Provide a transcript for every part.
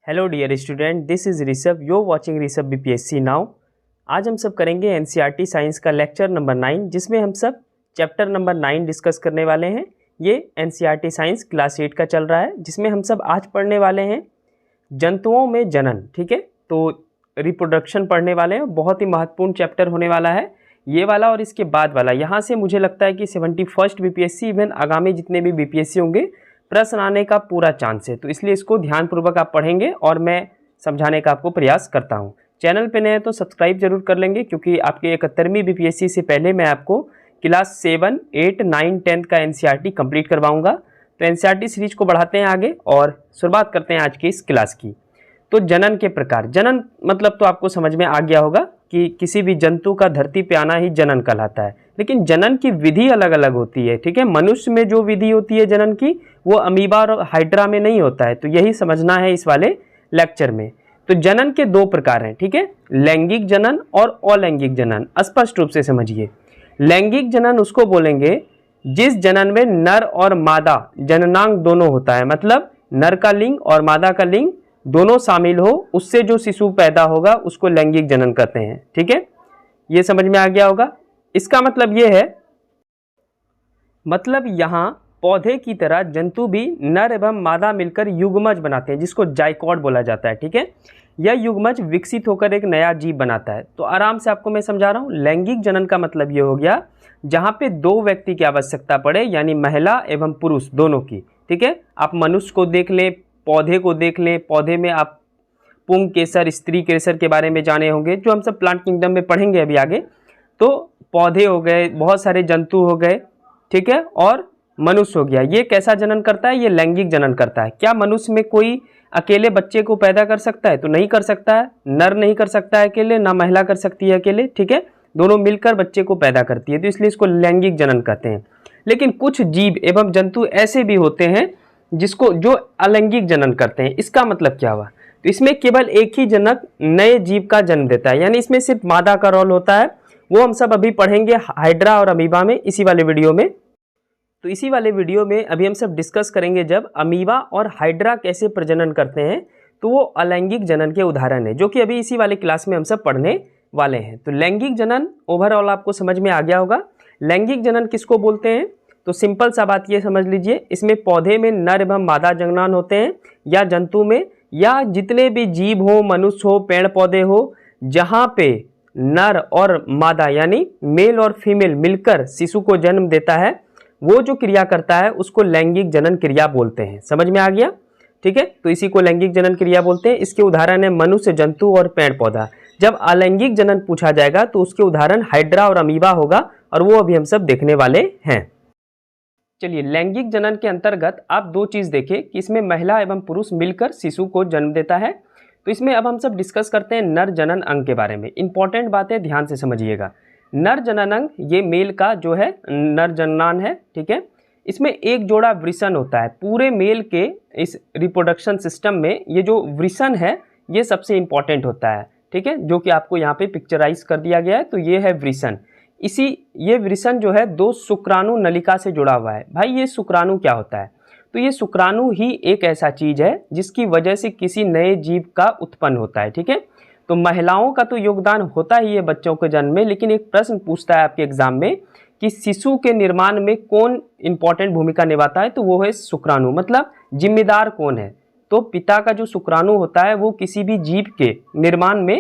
Hello dear student, this is Rishabh, you watching Rishabh BPSC now. आज हम सब करेंगे एनसीईआरटी साइंस का लेक्चर नंबर 9, जिसमें हम सब चैप्टर नंबर 9 डिस्कस करने वाले हैं। ये एनसीईआरटी साइंस क्लास 8 का चल रहा है, जिसमें हम सब आज पढ़ने वाले हैं जंतुओं में जनन। ठीक है, तो रिप्रोडक्शन पढ़ने वाले हैं। बहुत ही महत्वपूर्ण चैप्टर होने वाला है ये वाला और इसके बाद वाला। यहाँ से मुझे लगता है कि 71st बीपीएससी इवन आगामी जितने भी बीपीएससी होंगे प्रश्न आने का पूरा चांस है, तो इसलिए इसको ध्यानपूर्वक आप पढ़ेंगे और मैं समझाने का आपको प्रयास करता हूँ। चैनल पे नए हैं तो सब्सक्राइब जरूर कर लेंगे, क्योंकि आपके 71वीं बीपीएससी से पहले मैं आपको क्लास 7, 8, 9, 10 का एनसीईआरटी कंप्लीट करवाऊंगा। तो एनसीईआरटी सीरीज को बढ़ाते हैं आगे और शुरुआत करते हैं आज की इस क्लास की। तो जनन के प्रकार, जनन मतलब तो आपको समझ में आ गया होगा कि किसी भी जंतु का धरती पे आना ही जनन कहलाता है, लेकिन जनन की विधि अलग अलग होती है। ठीक है, मनुष्य में जो विधि होती है जनन की, वो अमीबा और हाइड्रा में नहीं होता है। तो यही समझना है इस वाले लेक्चर में। तो जनन के दो प्रकार हैं, ठीक है, लैंगिक जनन और अलैंगिक जनन। स्पष्ट रूप से समझिए, लैंगिक जनन उसको बोलेंगे जिस जनन में नर और मादा जननांग दोनों होता है, मतलब नर का लिंग और मादा का लिंग दोनों शामिल हो, उससे जो शिशु पैदा होगा उसको लैंगिक जनन कहते हैं। ठीक है, ये समझ में आ गया होगा। इसका मतलब ये है, मतलब यहाँ पौधे की तरह जंतु भी नर एवं मादा मिलकर युग्मज बनाते हैं, जिसको जाइकोट बोला जाता है। ठीक है, यह युग्मज विकसित होकर एक नया जीव बनाता है। तो आराम से आपको मैं समझा रहा हूँ। लैंगिक जनन का मतलब ये हो गया जहाँ पे दो व्यक्ति की आवश्यकता पड़े, यानी महिला एवं पुरुष दोनों की। ठीक है, आप मनुष्य को देख लें, पौधे को देख लें, पौधे में आप पुंग केसर, स्त्री केसर के बारे में जाने होंगे, जो हम सब प्लांट किंगडम में पढ़ेंगे अभी आगे। तो पौधे हो गए, बहुत सारे जंतु हो गए, ठीक है, और मनुष्य हो गया। ये कैसा जनन करता है? ये लैंगिक जनन करता है। क्या मनुष्य में कोई अकेले बच्चे को पैदा कर सकता है? तो नहीं कर सकता है। नर नहीं कर सकता है अकेले, ना महिला कर सकती है अकेले। ठीक है, दोनों मिलकर बच्चे को पैदा करती है, तो इसलिए इसको लैंगिक जनन कहते हैं। लेकिन कुछ जीव एवं जंतु ऐसे भी होते हैं जिसको जो अलैंगिक जनन करते हैं। इसका मतलब क्या हुआ? तो इसमें केवल एक ही जनक नए जीव का जन्म देता है, यानी इसमें सिर्फ मादा का रोल होता है। वो हम सब अभी पढ़ेंगे हाइड्रा और अमीबा में, इसी वाले वीडियो में। तो इसी वाले वीडियो में अभी हम सब डिस्कस करेंगे जब अमीबा और हाइड्रा कैसे प्रजनन करते हैं, तो वो अलैंगिक जनन के उदाहरण है, जो कि अभी इसी वाले क्लास में हम सब पढ़ने वाले हैं। तो लैंगिक जनन ओवरऑल आपको समझ में आ गया होगा। लैंगिक जनन किसको बोलते हैं? तो सिंपल सा बात ये समझ लीजिए, इसमें पौधे में नर एवं मादा जननांग होते हैं, या जंतु में, या जितने भी जीव हो, मनुष्य हो, पेड़ पौधे हो, जहाँ पे नर और मादा यानी मेल और फीमेल मिलकर शिशु को जन्म देता है, वो जो क्रिया करता है उसको लैंगिक जनन क्रिया बोलते हैं। समझ में आ गया? ठीक है, तो इसी को लैंगिक जनन क्रिया बोलते हैं। इसके उदाहरण है मनुष्य, जंतु और पेड़ पौधा। जब अलैंगिक जनन पूछा जाएगा तो उसके उदाहरण हाइड्रा और अमीबा होगा, और वो अभी हम सब देखने वाले हैं। चलिए, लैंगिक जनन के अंतर्गत आप दो चीज़ देखें कि इसमें महिला एवं पुरुष मिलकर शिशु को जन्म देता है। तो इसमें अब हम सब डिस्कस करते हैं नर जनन अंग के बारे में। इंपॉर्टेंट बात है, ध्यान से समझिएगा। नर जनन अंग ये मेल का जो है नर जननांग है। ठीक है, इसमें एक जोड़ा वृषण होता है। पूरे मेल के इस रिप्रोडक्शन सिस्टम में ये जो वृषण है ये सबसे इंपॉर्टेंट होता है। ठीक है, जो कि आपको यहाँ पे पिक्चराइज कर दिया गया है। तो ये है वृषण। ये वृषण जो है दो शुक्राणु नलिका से जुड़ा हुआ है। भाई, ये शुक्राणु क्या होता है? तो ये शुक्राणु ही एक ऐसा चीज है जिसकी वजह से किसी नए जीव का उत्पन्न होता है। ठीक है, तो महिलाओं का तो योगदान होता ही है बच्चों के जन्म में, लेकिन एक प्रश्न पूछता है आपके एग्जाम में कि शिशु के निर्माण में कौन इंपॉर्टेंट भूमिका निभाता है? तो वो है शुक्राणु। मतलब जिम्मेदार कौन है? तो पिता का जो शुक्राणु होता है वो किसी भी जीव के निर्माण में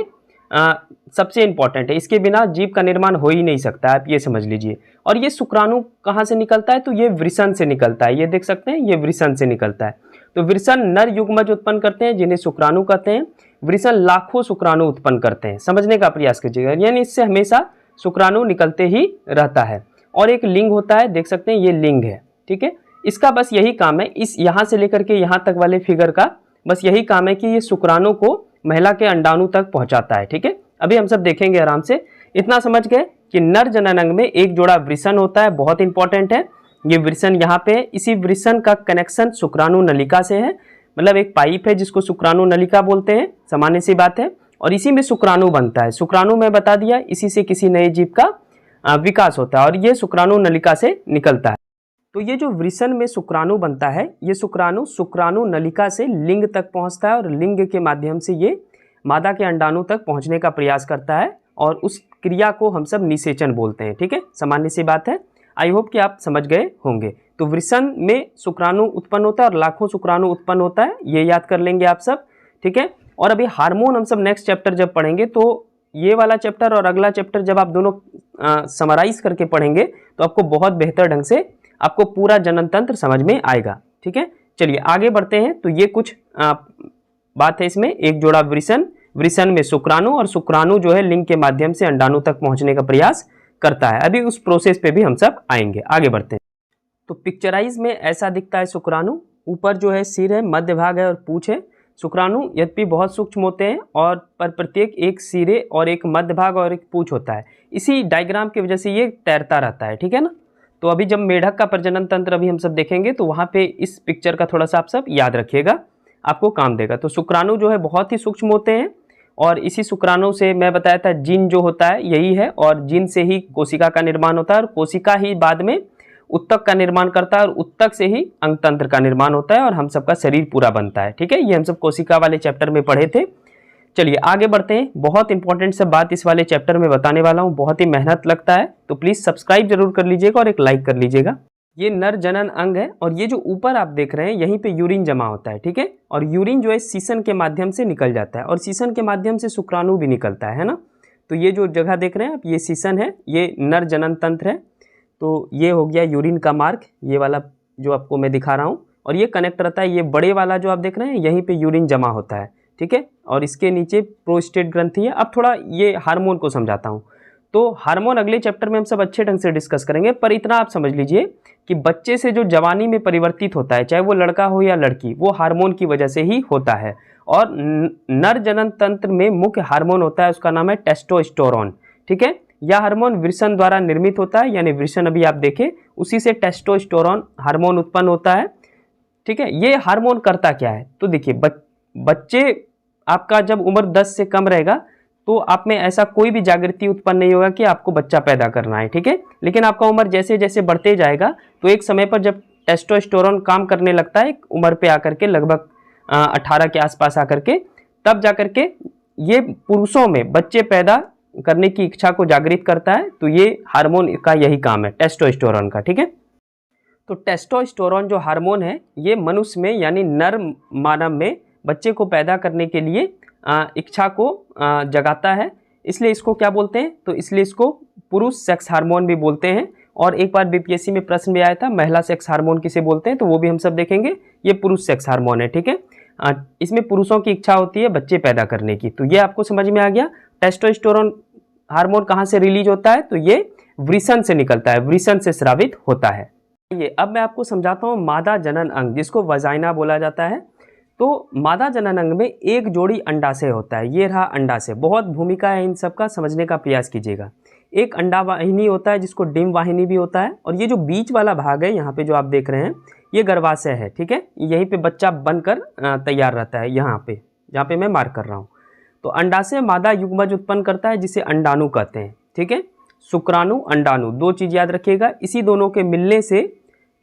सबसे इंपॉर्टेंट है। इसके बिना जीव का निर्माण हो ही नहीं सकता, आप ये समझ लीजिए। और ये शुक्राणु कहाँ से निकलता है? तो ये वृषण से निकलता है। ये देख सकते हैं, ये वृषण से निकलता है। तो वृषण नर युग्मज उत्पन्न करते हैं, जिन्हें शुक्राणु कहते हैं। वृषण लाखों शुक्राणु उत्पन्न करते हैं। समझने का प्रयास कीजिएगा, यानी इससे हमेशा शुक्राणु निकलते ही रहता है। और एक लिंग होता है, देख सकते हैं, ये लिंग है। ठीक है, इसका बस यही काम है, इस यहाँ से लेकर के यहाँ तक वाले फिगर का बस यही काम है कि ये शुक्राणु को महिला के अंडाणु तक पहुंचाता है। ठीक है, अभी हम सब देखेंगे आराम से। इतना समझ गए कि नर जनन अंग में एक जोड़ा वृषण होता है, बहुत इंपॉर्टेंट है। ये वृषण यहाँ पे है। इसी वृषण का कनेक्शन शुक्राणु नलिका से है, मतलब एक पाइप है जिसको शुक्राणु नलिका बोलते हैं, सामान्य सी बात है। और इसी में शुक्राणु बनता है। शुक्राणु मैं बता दिया, इसी से किसी नए जीव का विकास होता है, और ये शुक्राणु नलिका से निकलता है। तो ये जो वृषण में शुक्राणु बनता है, ये शुक्राणु नलिका से लिंग तक पहुंचता है और लिंग के माध्यम से ये मादा के अंडाणु तक पहुंचने का प्रयास करता है और उस क्रिया को हम सब निषेचन बोलते हैं। ठीक है, सामान्य सी बात है। आई होप कि आप समझ गए होंगे। तो वृषण में शुक्राणु उत्पन्न होता है और लाखों शुक्राणु उत्पन्न होता है, ये याद कर लेंगे आप सब। ठीक है, और अभी हार्मोन हम सब नेक्स्ट चैप्टर जब पढ़ेंगे तो ये वाला चैप्टर और अगला चैप्टर जब आप दोनों समराइज करके पढ़ेंगे तो आपको बहुत बेहतर ढंग से आपको पूरा जनन तंत्र समझ में आएगा। ठीक है, चलिए आगे बढ़ते हैं। तो ये कुछ बात है इसमें। एक जोड़ा वृषण में शुक्राणु और शुक्राणु जो है लिंग के माध्यम से अंडाणु तक पहुंचने का प्रयास करता है। अभी उस प्रोसेस पे भी हम सब आएंगे। आगे बढ़ते हैं। तो पिक्चराइज में ऐसा दिखता है शुक्राणु। ऊपर जो है सिर है, मध्य भाग है और पूंछ है। शुक्राणु यद्यपि बहुत सूक्ष्म होते हैं और पर प्रत्येक एक सिरे और एक मध्य भाग और एक पूंछ होता है। इसी डायग्राम की वजह से ये तैरता रहता है। ठीक है ना। तो अभी जब मेढक का प्रजनन तंत्र अभी हम सब देखेंगे तो वहाँ पे इस पिक्चर का थोड़ा सा आप सब याद रखिएगा, आपको काम देगा। तो शुक्राणु जो है बहुत ही सूक्ष्म होते हैं और इसी शुक्राणु से मैं बताया था जीन जो होता है यही है, और जीन से ही कोशिका का निर्माण होता है और कोशिका ही बाद में उत्तक का निर्माण करता है और उत्तक से ही अंगतंत्र का निर्माण होता है और हम सबका शरीर पूरा बनता है। ठीक है, ये हम सब कोशिका वाले चैप्टर में पढ़े थे। चलिए आगे बढ़ते हैं। बहुत इंपॉर्टेंट सब बात इस वाले चैप्टर में बताने वाला हूँ, बहुत ही मेहनत लगता है, तो प्लीज़ सब्सक्राइब जरूर कर लीजिएगा और एक लाइक कर लीजिएगा। ये नर जनन अंग है और ये जो ऊपर आप देख रहे हैं यहीं पे यूरिन जमा होता है। ठीक है, और यूरिन जो है सीसन के माध्यम से निकल जाता है और सीसन के माध्यम से शुक्राणु भी निकलता है ना। तो ये जो जगह देख रहे हैं आप, ये सीसन है, ये नर जनन तंत्र है। तो ये हो गया यूरिन का मार्ग, ये वाला जो आपको मैं दिखा रहा हूँ, और ये कनेक्ट रहता है। ये बड़े वाला जो आप देख रहे हैं यहीं पे यूरिन जमा होता है। ठीक है, और इसके नीचे प्रोस्टेट ग्रंथि है। अब थोड़ा ये हार्मोन को समझाता हूँ। तो हार्मोन अगले चैप्टर में हम सब अच्छे ढंग से डिस्कस करेंगे, पर इतना आप समझ लीजिए कि बच्चे से जो जवानी में परिवर्तित होता है, चाहे वो लड़का हो या लड़की, वो हार्मोन की वजह से ही होता है। और नर जनन तंत्र में मुख्य हार्मोन होता है, उसका नाम है टेस्टोस्टेरोन। ठीक है, यह हार्मोन वृषण द्वारा निर्मित होता है, यानी वृषण अभी आप देखें उसी से टेस्टोस्टेरोन हार्मोन उत्पन्न होता है। ठीक है, ये हार्मोन करता क्या है? तो देखिए बच्चे आपका जब उम्र 10 से कम रहेगा तो आप में ऐसा कोई भी जागृति उत्पन्न नहीं होगा कि आपको बच्चा पैदा करना है। ठीक है, लेकिन आपका उम्र जैसे जैसे बढ़ते जाएगा तो एक समय पर जब टेस्टोस्टेरोन काम करने लगता है, उम्र पे आकर के लगभग 18 के आसपास आकर के, तब जाकर के ये पुरुषों में बच्चे पैदा करने की इच्छा को जागृत करता है। तो ये हार्मोन का यही काम है टेस्टोस्टेरोन का। ठीक है, तो टेस्टोस्टेरोन जो हार्मोन है ये मनुष्य में यानी नर मानव में बच्चे को पैदा करने के लिए इच्छा को जगाता है, इसलिए इसको क्या बोलते हैं? तो इसलिए इसको पुरुष सेक्स हार्मोन भी बोलते हैं। और एक बार बीपीएससी में प्रश्न भी आया था महिला सेक्स हार्मोन किसे बोलते हैं, तो वो भी हम सब देखेंगे। ये पुरुष सेक्स हार्मोन है। ठीक है, इसमें पुरुषों की इच्छा होती है बच्चे पैदा करने की। तो ये आपको समझ में आ गया। टेस्टोस्टेरोन हार्मोन कहाँ से रिलीज होता है? तो ये वृषण से निकलता है, वृषण से स्रावित होता है। ये अब मैं आपको समझाता हूँ मादा जनन अंग, जिसको वजाइना बोला जाता है। तो मादा जनन अंग में एक जोड़ी अंडाशय होता है। ये रहा अंडाशय, बहुत भूमिका है इन सब का, समझने का प्रयास कीजिएगा। एक अंडा वाहिनी होता है जिसको डिम वाहिनी भी होता है, और ये जो बीच वाला भाग है यहाँ पे जो आप देख रहे हैं ये गर्भाशय है। ठीक है, यहीं पे बच्चा बनकर तैयार रहता है, यहाँ पे जहाँ पे मैं मार्क कर रहा हूँ। तो अंडाशय मादा युग्मज उत्पन्न करता है जिसे अंडाणु कहते हैं। ठीक है, शुक्राणु अंडाणु, दो चीज़ याद रखिएगा। इसी दोनों के मिलने से,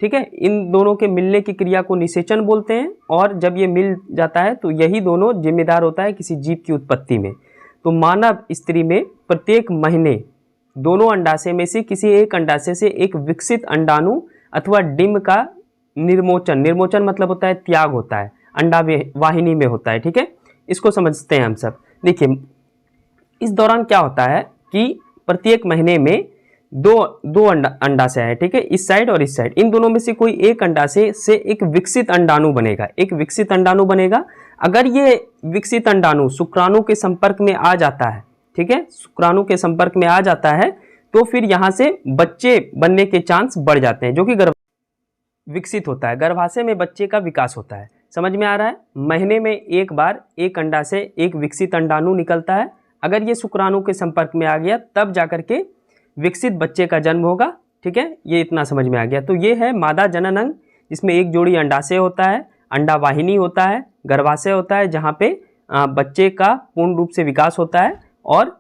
ठीक है, इन दोनों के मिलने की क्रिया को निषेचन बोलते हैं, और जब ये मिल जाता है तो यही दोनों जिम्मेदार होता है किसी जीव की उत्पत्ति में। तो मानव स्त्री में प्रत्येक महीने दोनों अंडाशय में से किसी एक अंडाशय से एक विकसित अंडाणु अथवा डिम्ब का निर्मोचन मतलब होता है त्याग होता है, अंडा वाहिनी में होता है। ठीक है, इसको समझते हैं हम सब। देखिए इस दौरान क्या होता है कि प्रत्येक महीने में दो अंडाशय है। ठीक है, इस साइड और इस साइड, इन दोनों में से कोई एक अंडाशय से एक विकसित अंडाणु बनेगा, एक विकसित अंडाणु बनेगा। अगर ये विकसित अंडाणु शुक्राणु के संपर्क में आ जाता है, ठीक है, शुक्राणु के संपर्क में आ जाता है, तो फिर यहाँ से बच्चे बनने के चांस बढ़ जाते हैं, जो कि विकसित होता है, गर्भाशय में बच्चे का विकास होता है। समझ में आ रहा है? महीने में एक बार एक अंडाशय एक विकसित अंडाणु निकलता है। अगर ये शुक्राणु के संपर्क में आ गया तब जाकर के विकसित बच्चे का जन्म होगा। ठीक है, ये इतना समझ में आ गया। तो ये है मादा जनन अंग, जिसमें एक जोड़ी अंडाशय होता है, अंडा वाहिनी होता है, गर्भाशय होता है जहाँ पे बच्चे का पूर्ण रूप से विकास होता है, और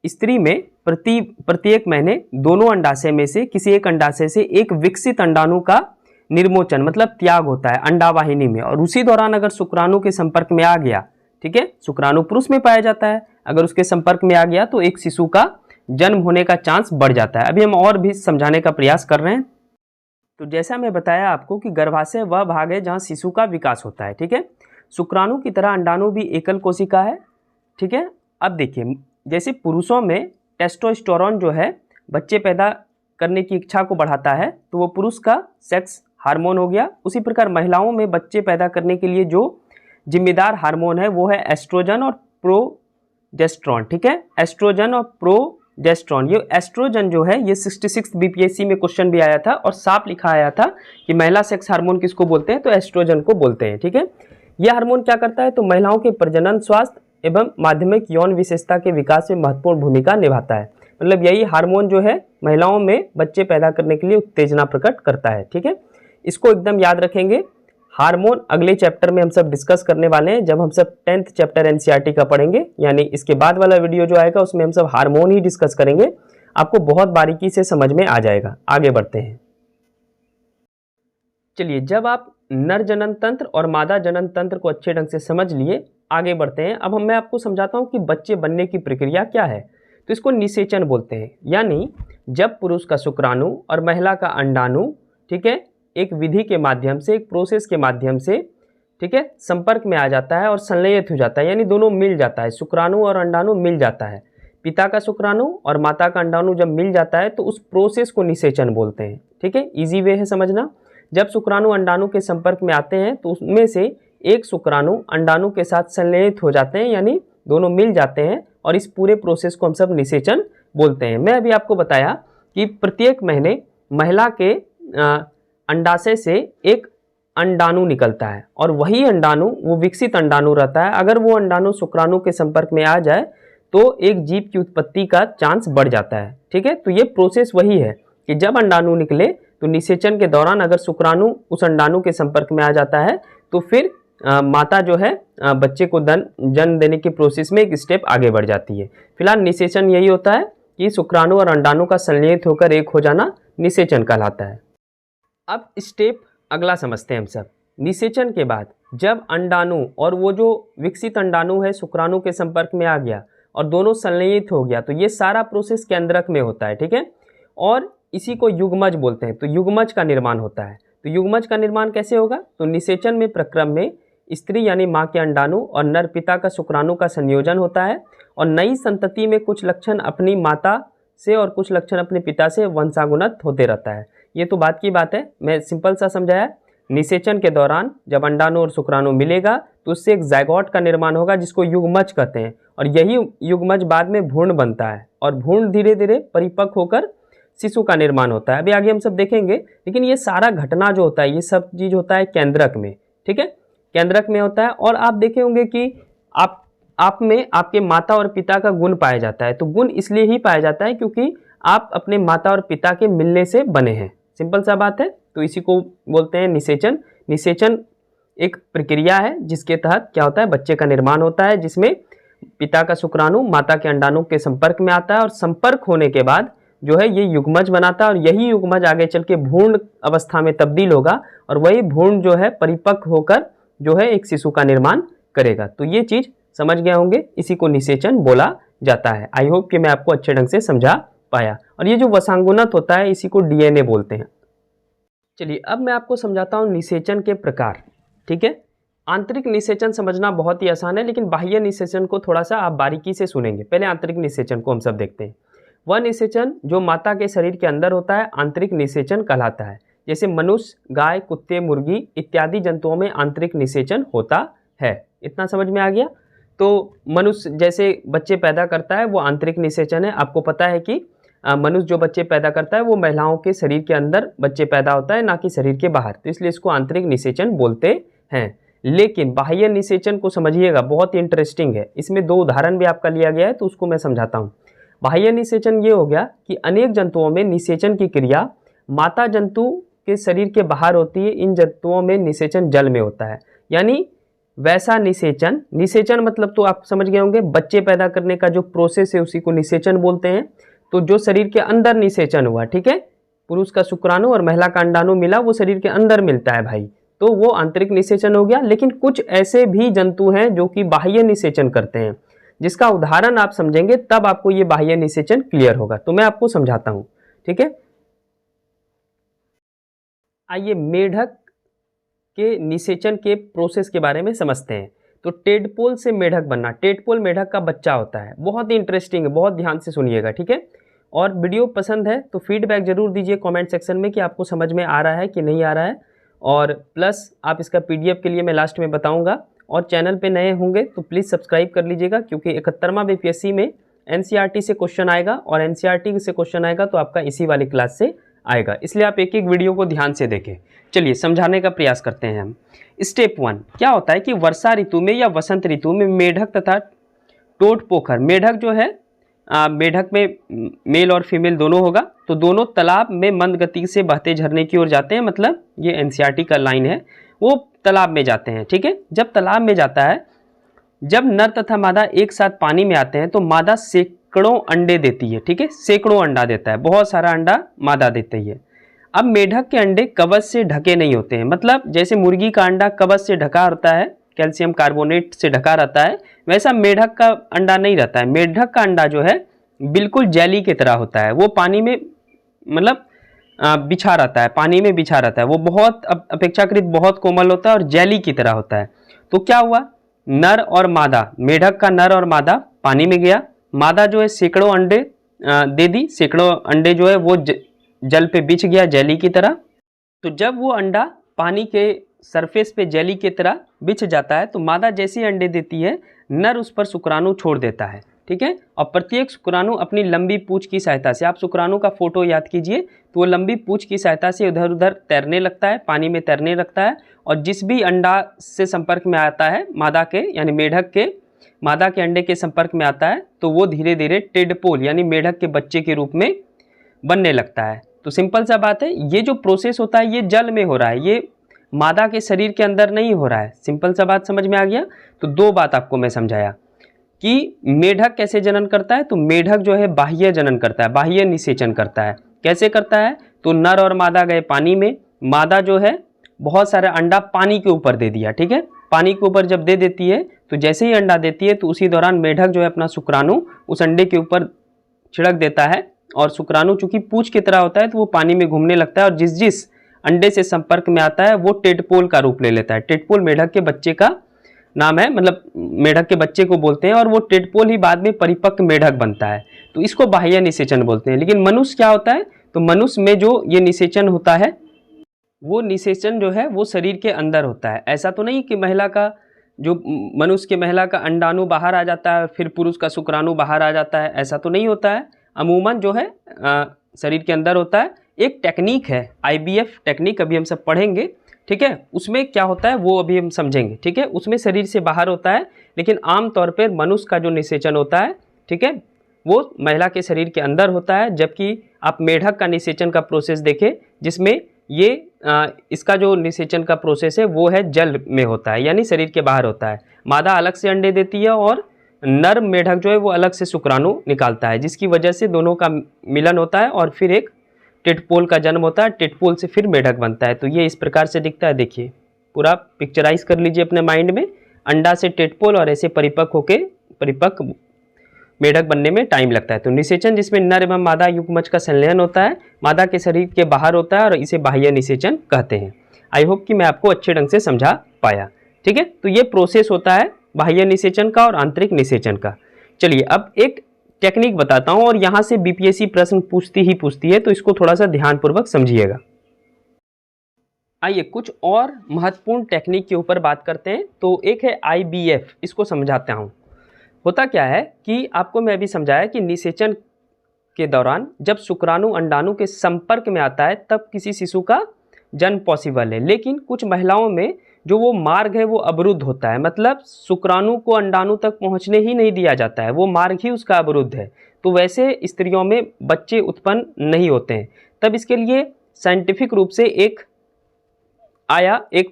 स्त्री में प्रत्येक महीने दोनों अंडाशय में से किसी एक अंडाशय से एक विकसित अंडाणु का निर्मोचन मतलब त्याग होता है अंडावाहिनी में, और उसी दौरान अगर शुक्राणु के संपर्क में आ गया, ठीक है, शुक्राणु पुरुष में पाया जाता है, अगर उसके संपर्क में आ गया तो एक शिशु का जन्म होने का चांस बढ़ जाता है। अभी हम और भी समझाने का प्रयास कर रहे हैं। तो जैसा मैं बताया आपको कि गर्भाशय वह भाग है जहाँ शिशु का विकास होता है, ठीक है। शुक्राणु की तरह अंडाणु भी एकल कोशिका है, ठीक है। अब देखिए, जैसे पुरुषों में टेस्टोस्टेरोन जो है बच्चे पैदा करने की इच्छा को बढ़ाता है, तो वो पुरुष का सेक्स हार्मोन हो गया। उसी प्रकार महिलाओं में बच्चे पैदा करने के लिए जो जिम्मेदार हार्मोन है वो है एस्ट्रोजन और प्रोजेस्टेरोन, ठीक है। एस्ट्रोजन और प्रोजेस्टेरोन, ये एस्ट्रोजन जो है ये 66 बीपीएससी में क्वेश्चन भी आया था और साफ लिखा आया था कि महिला सेक्स हार्मोन किसको बोलते हैं, तो एस्ट्रोजन को बोलते हैं, ठीक है। यह हार्मोन क्या करता है, तो महिलाओं के प्रजनन स्वास्थ्य एवं माध्यमिक यौन विशेषता के विकास में महत्वपूर्ण भूमिका निभाता है। मतलब यही हार्मोन जो है महिलाओं में बच्चे पैदा करने के लिए उत्तेजना प्रकट करता है, ठीक है। इसको एकदम याद रखेंगे। हार्मोन अगले चैप्टर में हम सब डिस्कस करने वाले हैं, जब हम सब 10th चैप्टर एनसीईआरटी का पढ़ेंगे, यानी इसके बाद वाला वीडियो जो आएगा उसमें हम सब हार्मोन ही डिस्कस करेंगे, आपको बहुत बारीकी से समझ में आ जाएगा। आगे बढ़ते हैं। चलिए, जब आप नर जनन तंत्र और मादा जनन तंत्र को अच्छे ढंग से समझ लिए, आगे बढ़ते हैं। अब मैं आपको समझाता हूँ कि बच्चे बनने की प्रक्रिया क्या है। तो इसको निषेचन बोलते हैं, यानी जब पुरुष का शुक्राणु और महिला का अंडाणु, ठीक है, एक विधि के माध्यम से, एक प्रोसेस के माध्यम से, ठीक है, संपर्क में आ जाता है और संलयित हो जाता है, यानी दोनों मिल जाता है, शुक्राणु और अंडाणु मिल जाता है। पिता का शुक्राणु और माता का अंडाणु जब मिल जाता है तो उस प्रोसेस को निषेचन बोलते हैं, ठीक है। इजी वे है समझना। जब शुक्राणु अंडाणु के संपर्क में आते हैं तो उसमें से एक शुक्राणु अंडाणु के साथ संलयित हो जाते हैं, यानी दोनों मिल जाते हैं, और इस पूरे प्रोसेस को हम सब निषेचन बोलते हैं। मैं अभी आपको बताया कि प्रत्येक महीने महिला के अंडाशय से एक अंडाणु निकलता है, और वही अंडाणु वो विकसित अंडाणु रहता है। अगर वो अंडाणु शुक्राणु के संपर्क में आ जाए तो एक जीव की उत्पत्ति का चांस बढ़ जाता है, ठीक है। तो ये प्रोसेस वही है कि जब अंडाणु निकले तो निषेचन के दौरान अगर शुक्राणु उस अंडाणु के संपर्क में आ जाता है तो फिर माता जो है बच्चे को जन्म देने की प्रोसेस में एक स्टेप आगे बढ़ जाती है। फिलहाल निषेचन यही होता है कि शुक्राणु और अंडाणु का संलयित होकर एक हो जाना निषेचन कहलाता है। अब स्टेप अगला समझते हैं हम सब। निषेचन के बाद जब अंडाणु और वो जो विकसित अंडाणु है शुक्राणु के संपर्क में आ गया और दोनों संलयित हो गया, तो ये सारा प्रोसेस केंद्रक में होता है, ठीक है। और इसी को युग्मज बोलते हैं। तो युग्मज का निर्माण होता है। तो युग्मज का निर्माण कैसे होगा, तो निषेचन में प्रक्रम में स्त्री यानी माँ के अंडाणु और नर पिता का शुक्राणु का संयोजन होता है, और नई संतति में कुछ लक्षण अपनी माता से और कुछ लक्षण अपने पिता से वंशानुगत होते रहता है। ये तो बात की बात है, मैं सिंपल सा समझाया। निषेचन के दौरान जब अंडाणु और शुक्राणु मिलेगा तो उससे एक जायगोट का निर्माण होगा जिसको युग्मज कहते हैं, और यही युग्मज बाद में भ्रूण बनता है, और भ्रूण धीरे धीरे परिपक्व होकर शिशु का निर्माण होता है। अभी आगे हम सब देखेंगे, लेकिन ये सारा घटना जो होता है ये सब चीज़ होता है केंद्रक में, ठीक है, केंद्रक में होता है। और आप देखे होंगे कि आप में आपके माता और पिता का गुण पाया जाता है। तो गुण इसलिए ही पाया जाता है क्योंकि आप अपने माता और पिता के मिलने से बने हैं, सिंपल सा बात है। तो इसी को बोलते हैं निषेचन। निषेचन एक प्रक्रिया है जिसके तहत क्या होता है, बच्चे का निर्माण होता है, जिसमें पिता का शुक्राणु माता के अंडाणु के संपर्क में आता है, और संपर्क होने के बाद जो है ये युग्मज बनाता है, और यही युग्मज आगे चल के भ्रूण अवस्था में तब्दील होगा, और वही भ्रूण जो है परिपक्व होकर जो है एक शिशु का निर्माण करेगा। तो ये चीज़ समझ गए होंगे, इसी को निषेचन बोला जाता है। आई होप कि मैं आपको अच्छे ढंग से समझा पाया। और ये जो वसांगुनत होता है इसी को डीएनए बोलते हैं। चलिए, अब मैं आपको समझाता हूँ निषेचन के प्रकार, ठीक है। आंतरिक निषेचन समझना बहुत ही आसान है, लेकिन बाह्य निषेचन को थोड़ा सा आप बारीकी से सुनेंगे। पहले आंतरिक निषेचन को हम सब देखते हैं। वह निषेचन जो माता के शरीर के अंदर होता है आंतरिक निषेचन कहलाता है। जैसे मनुष्य, गाय, कुत्ते, मुर्गी इत्यादि जंतुओं में आंतरिक निषेचन होता है। इतना समझ में आ गया। तो मनुष्य जैसे बच्चे पैदा करता है वो आंतरिक निषेचन है। आपको पता है कि मनुष्य जो बच्चे पैदा करता है वो महिलाओं के शरीर के अंदर बच्चे पैदा होता है, ना कि शरीर के बाहर, तो इसलिए इसको आंतरिक निषेचन बोलते हैं। लेकिन बाह्य निषेचन को समझिएगा, बहुत इंटरेस्टिंग है। इसमें 2 उदाहरण भी आपका लिया गया है, तो उसको मैं समझाता हूँ। बाह्य निषेचन ये हो गया कि अनेक जंतुओं में निषेचन की क्रिया माता जंतु के शरीर के बाहर होती है। इन जंतुओं में निषेचन जल में होता है, यानी वैसा निषेचन। निषेचन मतलब तो आप समझ गए होंगे, बच्चे पैदा करने का जो प्रोसेस है उसी को निषेचन बोलते हैं। तो जो शरीर के अंदर निषेचन हुआ, ठीक है, पुरुष का शुक्राणु और महिला का अंडाणु मिला, वो शरीर के अंदर मिलता है भाई, तो वो आंतरिक निषेचन हो गया। लेकिन कुछ ऐसे भी जंतु हैं जो कि बाह्य निषेचन करते हैं, जिसका उदाहरण आप समझेंगे तब आपको ये बाह्य निषेचन क्लियर होगा। तो मैं आपको समझाता हूं, ठीक है। आइए मेढक के निषेचन के प्रोसेस के बारे में समझते हैं। तो टेडपोल से मेढक बनना, टेडपोल मेढक का बच्चा होता है, बहुत ही इंटरेस्टिंग है, बहुत ध्यान से सुनिएगा, ठीक है। और वीडियो पसंद है तो फीडबैक जरूर दीजिए कमेंट सेक्शन में कि आपको समझ में आ रहा है कि नहीं आ रहा है, और प्लस आप इसका पीडीएफ के लिए मैं लास्ट में बताऊंगा। और चैनल पे नए होंगे तो प्लीज़ सब्सक्राइब कर लीजिएगा, क्योंकि 71वां बीपीएससी में एनसीईआरटी से क्वेश्चन आएगा, और एनसीईआरटी से क्वेश्चन आएगा तो आपका इसी वाली क्लास से आएगा, इसलिए आप एक एक वीडियो को ध्यान से देखें। चलिए समझाने का प्रयास करते हैं हम। स्टेप 1 क्या होता है कि वर्षा ऋतु में या वसंत ऋतु में मेढक तथा टोट पोखर, मेढक जो है मेढक में मेल और फीमेल दोनों होगा, तो दोनों तालाब में मंद गति से बहते झरने की ओर जाते हैं, मतलब ये एनसीईआरटी का लाइन है, वो तालाब में जाते हैं, ठीक है। जब तालाब में जाता है, जब नर तथा मादा एक साथ पानी में आते हैं तो मादा सैकड़ों अंडे देती है, ठीक है, सैकड़ों अंडा देता है, बहुत सारा अंडा मादा देती है। अब मेढक के अंडे कवच से ढके नहीं होते हैं, मतलब जैसे मुर्गी का अंडा कवच से ढका रहता है, कैल्शियम कार्बोनेट से ढका रहता है, वैसा मेढक का अंडा नहीं रहता है। मेढक का अंडा जो है बिल्कुल जेली की तरह होता है, वो पानी में मतलब बिछा रहता है, पानी में बिछा रहता है, वो बहुत अपेक्षाकृत बहुत कोमल होता है और जेली की तरह होता है। तो क्या हुआ, नर और मादा, मेढक का नर और मादा पानी में गया, मादा जो है सैकड़ों अंडे दे दी, सैकड़ों अंडे जो है वो जल पे बिछ गया जेली की तरह। तो जब वो अंडा पानी के सरफेस पे जेली की तरह बिछ जाता है तो मादा जैसे अंडे देती है, नर उस पर शुक्राणु छोड़ देता है, ठीक है। और प्रत्येक शुक्राणु अपनी लंबी पूंछ की सहायता से, आप शुक्राणु का फोटो याद कीजिए, तो वो लंबी पूंछ की सहायता से इधर उधर तैरने लगता है, पानी में तैरने लगता है, और जिस भी अंडा से संपर्क में आता है मादा के, यानी मेढक के मादा के अंडे के संपर्क में आता है, तो वो धीरे धीरे टेडपोल यानी मेढक के बच्चे के रूप में बनने लगता है। तो सिंपल सा बात है, ये जो प्रोसेस होता है ये जल में हो रहा है, ये मादा के शरीर के अंदर नहीं हो रहा है। सिंपल सा बात समझ में आ गया। तो दो बात आपको मैं समझाया कि मेढक कैसे जनन करता है, तो मेढक जो है बाह्य जनन करता है, बाह्य निषेचन करता है। कैसे करता है, तो नर और मादा गए पानी में, मादा जो है बहुत सारा अंडा पानी के ऊपर दे दिया, ठीक है। पानी के ऊपर जब दे देती है तो जैसे ही अंडा देती है तो उसी दौरान मेढक जो है अपना शुक्राणु उस अंडे के ऊपर छिड़क देता है, और शुक्राणु चूंकि पूंछ की तरह होता है तो वो पानी में घूमने लगता है, और जिस जिस अंडे से संपर्क में आता है वो टेडपोल का रूप ले लेता है। टेडपोल मेढक के बच्चे का नाम है, मतलब मेढक के बच्चे को बोलते हैं, और वो टेडपोल ही बाद में परिपक्व मेढक बनता है, तो इसको बाह्य निषेचन बोलते हैं। लेकिन मनुष्य क्या होता है, तो मनुष्य में जो ये निषेचन होता है वो निषेचन जो है वो शरीर के अंदर होता है। ऐसा तो नहीं कि महिला का जो मनुष्य के महिला का अंडाणु बाहर आ जाता है फिर पुरुष का शुक्राणु बाहर आ जाता है, ऐसा तो नहीं होता है। अमूमन जो है शरीर के अंदर होता है। एक टेक्निक है आईवीएफ टेक्निक, अभी हम सब पढ़ेंगे, ठीक है। उसमें क्या होता है वो अभी हम समझेंगे, ठीक है। उसमें शरीर से बाहर होता है, लेकिन आमतौर पर मनुष्य का जो निषेचन होता है, ठीक है, वो महिला के शरीर के अंदर होता है। जबकि आप मेढक का निषेचन का प्रोसेस देखें, जिसमें ये इसका जो निषेचन का प्रोसेस है वो है जल में होता है, यानी शरीर के बाहर होता है। मादा अलग से अंडे देती है और नर मेढक जो है वो अलग से शुक्राणु निकालता है, जिसकी वजह से दोनों का मिलन होता है और फिर एक टेडपोल का जन्म होता है। टेडपोल से फिर मेढक बनता है। तो ये इस प्रकार से दिखता है, देखिए पूरा पिक्चराइज कर लीजिए अपने माइंड में। अंडा से टेडपोल और ऐसे परिपक्व होके परिपक्व मेढक बनने में टाइम लगता है। तो निषेचन जिसमें नर एवं मादा युग्मज का संलयन होता है, मादा के शरीर के बाहर होता है, और इसे बाह्य निषेचन कहते हैं। आई होप कि मैं आपको अच्छे ढंग से समझा पाया, ठीक है। तो ये प्रोसेस होता है बाह्य निषेचन का और आंतरिक निषेचन का। चलिए अब एक टेक्निक बताता हूं, और यहाँ से बीपीएससी प्रश्न पूछती है, तो इसको थोड़ा सा ध्यानपूर्वक समझिएगा। आइए कुछ और महत्वपूर्ण टेक्निक के ऊपर बात करते हैं। तो एक है आईवीएफ, इसको समझाता हूँ। होता क्या है कि आपको मैं अभी समझाया कि निषेचन के दौरान जब शुक्राणु अंडाणु के संपर्क में आता है तब किसी शिशु का जन्म पॉसिबल है। लेकिन कुछ महिलाओं में जो वो मार्ग है वो अवरुद्ध होता है, मतलब शुक्राणु को अंडाणु तक पहुंचने ही नहीं दिया जाता है, वो मार्ग ही उसका अवरुद्ध है। तो वैसे स्त्रियों में बच्चे उत्पन्न नहीं होते हैं। तब इसके लिए साइंटिफिक रूप से एक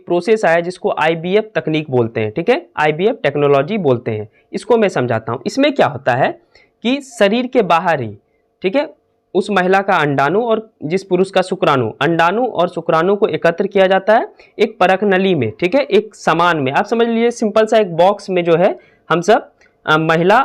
प्रोसेस आया जिसको आईवीएफ तकनीक बोलते हैं, ठीक है, आईवीएफ टेक्नोलॉजी बोलते हैं। इसको मैं समझाता हूँ। इसमें क्या होता है कि शरीर के बाहर ही ठीक है, उस महिला का अंडाणु और जिस पुरुष का शुक्राणु, अंडाणु और शुक्राणु को एकत्र किया जाता है एक परख नली में, ठीक है, एक समान में। आप समझ लीजिए सिंपल सा एक बॉक्स में जो है हम सब महिला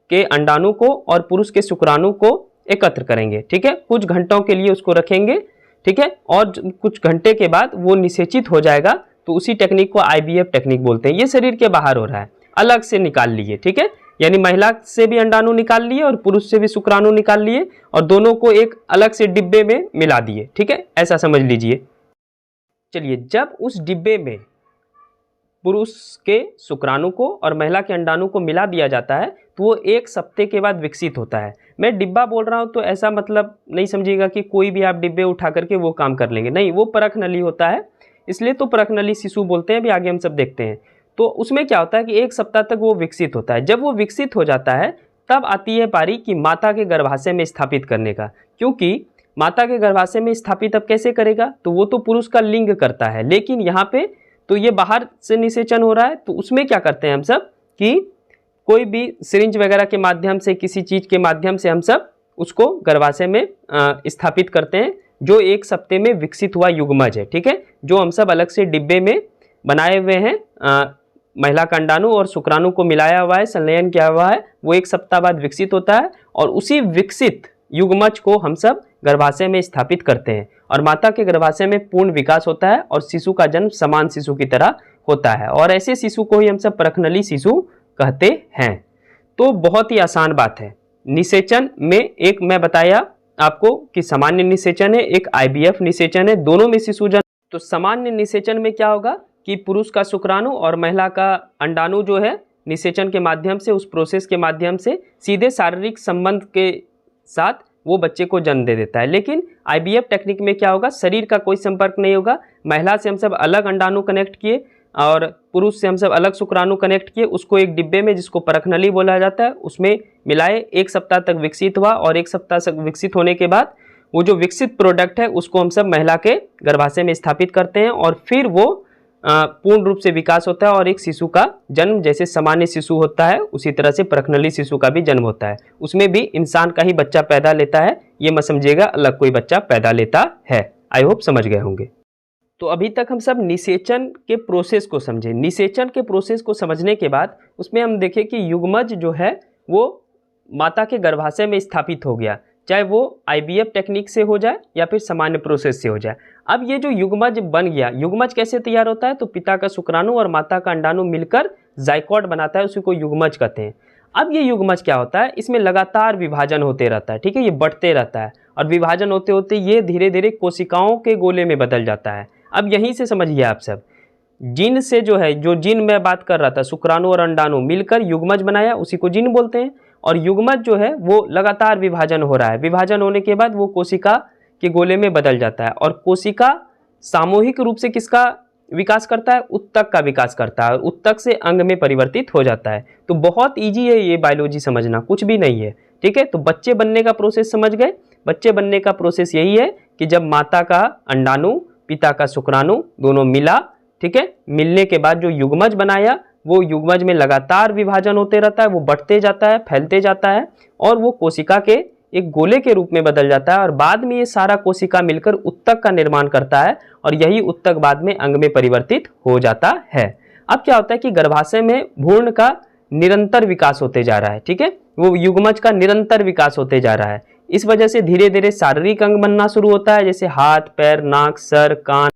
के अंडाणु को और पुरुष के शुक्राणु को एकत्र करेंगे, ठीक है, कुछ घंटों के लिए उसको रखेंगे, ठीक है, और कुछ घंटे के बाद वो निषेचित हो जाएगा, तो उसी टेक्निक को IVF टेक्निक बोलते हैं। ये शरीर के बाहर हो रहा है, अलग से निकाल लिए, ठीक है, यानी महिला से भी अंडाणु निकाल लिए और पुरुष से भी शुक्राणु निकाल लिए और दोनों को एक अलग से डिब्बे में मिला दिए, ठीक है, ऐसा समझ लीजिए। चलिए, जब उस डिब्बे में पुरुष के शुक्राणु को और महिला के अंडाणु को मिला दिया जाता है तो वो 1 सप्ताह के बाद विकसित होता है। मैं डिब्बा बोल रहा हूँ तो ऐसा मतलब नहीं समझिएगा कि कोई भी आप डिब्बे उठा करके वो काम कर लेंगे, नहीं, वो परख नली होता है, इसलिए तो परख नली शिशु बोलते हैं, अभी आगे हम सब देखते हैं। तो उसमें क्या होता है कि 1 सप्ताह तक वो विकसित होता है। जब वो विकसित हो जाता है तब आती है पारी कि माता के गर्भाशय में स्थापित करने का, क्योंकि माता के गर्भाशय में स्थापित अब कैसे करेगा, तो वो तो पुरुष का लिंग करता है, लेकिन यहाँ पे तो ये बाहर से निषेचन हो रहा है, तो उसमें क्या करते हैं हम सब कि कोई भी सिरिंज वगैरह के माध्यम से, किसी चीज़ के माध्यम से हम सब उसको गर्भाशय में स्थापित करते हैं, जो 1 सप्ताह में विकसित हुआ युग्मज है, ठीक है, जो हम सब अलग से डिब्बे में बनाए हुए हैं, महिला का अंडाणु और शुक्राणु को मिलाया हुआ है, संलयन किया हुआ है, वो 1 सप्ताह बाद विकसित होता है और उसी विकसित युग्मज को हम सब गर्भाशय में स्थापित करते हैं और माता के गर्भाशय में पूर्ण विकास होता है और शिशु का जन्म समान शिशु की तरह होता है और ऐसे शिशु को ही हम सब परखनली शिशु कहते हैं। तो बहुत ही आसान बात है। निषेचन में एक मैं बताया आपको कि सामान्य निषेचन है, एक IVF निषेचन है, दोनों में शिशु जन्म। तो सामान्य निषेचन में क्या होगा कि पुरुष का शुक्राणु और महिला का अंडाणु जो है निषेचन के माध्यम से, उस प्रोसेस के माध्यम से सीधे शारीरिक संबंध के साथ वो बच्चे को जन्म दे देता है। लेकिन IVF टेक्निक में क्या होगा, शरीर का कोई संपर्क नहीं होगा, महिला से हम सब अलग अंडाणु कनेक्ट किए और पुरुष से हम सब अलग शुक्राणु कनेक्ट किए, उसको एक डिब्बे में जिसको परखनली बोला जाता है उसमें मिलाए, 1 सप्ताह तक विकसित हुआ और 1 सप्ताह तक विकसित होने के बाद वो जो विकसित प्रोडक्ट है उसको हम सब महिला के गर्भाशय में स्थापित करते हैं और फिर वो पूर्ण रूप से विकास होता है और एक शिशु का जन्म, जैसे सामान्य शिशु होता है उसी तरह से परखनली शिशु का भी जन्म होता है। उसमें भी इंसान का ही बच्चा पैदा लेता है, ये मत समझिएगा अलग कोई बच्चा पैदा लेता है। आई होप समझ गए होंगे। तो अभी तक हम सब निषेचन के प्रोसेस को समझे। निषेचन के प्रोसेस को समझने के बाद उसमें हम देखें कि युग्मज जो है वो माता के गर्भाशय में स्थापित हो गया, चाहे वो IVF टेक्निक से हो जाए या फिर सामान्य प्रोसेस से हो जाए। अब ये जो युग्मज बन गया, युग्मज कैसे तैयार होता है, तो पिता का शुक्राणु और माता का अंडाणु मिलकर जाइकोट बनाता है, उसी को युग्मज कहते हैं। अब ये युग्मज क्या होता है, इसमें लगातार विभाजन होते रहता है, ठीक है, ये बढ़ते रहता है और विभाजन होते होते ये धीरे धीरे कोशिकाओं के गोले में बदल जाता है। अब यहीं से समझिए आप सब, जीन से जो है, जो जीन मैं बात कर रहा था, शुक्राणु और अंडाणु मिलकर युग्मज बनाया, उसी को जीन बोलते हैं। और युग्मज जो है वो लगातार विभाजन हो रहा है, विभाजन होने के बाद वो कोशिका के गोले में बदल जाता है और कोशिका सामूहिक रूप से किसका विकास करता है, उत्तक का विकास करता है और उत्तक से अंग में परिवर्तित हो जाता है। तो बहुत ईजी है ये बायोलॉजी समझना, कुछ भी नहीं है, ठीक है। तो बच्चे बनने का प्रोसेस समझ गए। बच्चे बनने का प्रोसेस यही है कि जब माता का अंडाणु पिता का शुक्राणु दोनों मिला, ठीक है, मिलने के बाद जो युग्मज बनाया, वो युग्मज में लगातार विभाजन होते रहता है, वो बढ़ते जाता है, फैलते जाता है और वो कोशिका के एक गोले के रूप में बदल जाता है और बाद में ये सारा कोशिका मिलकर उत्तक का निर्माण करता है और यही उत्तक बाद में अंग में परिवर्तित हो जाता है। अब क्या होता है कि गर्भाशय में भ्रूण का निरंतर विकास होते जा रहा है, ठीक है, वो युग्मज का निरंतर विकास होते जा रहा है। इस वजह से धीरे धीरे शारीरिक अंग बनना शुरू होता है, जैसे हाथ, पैर, नाक, सर, कान,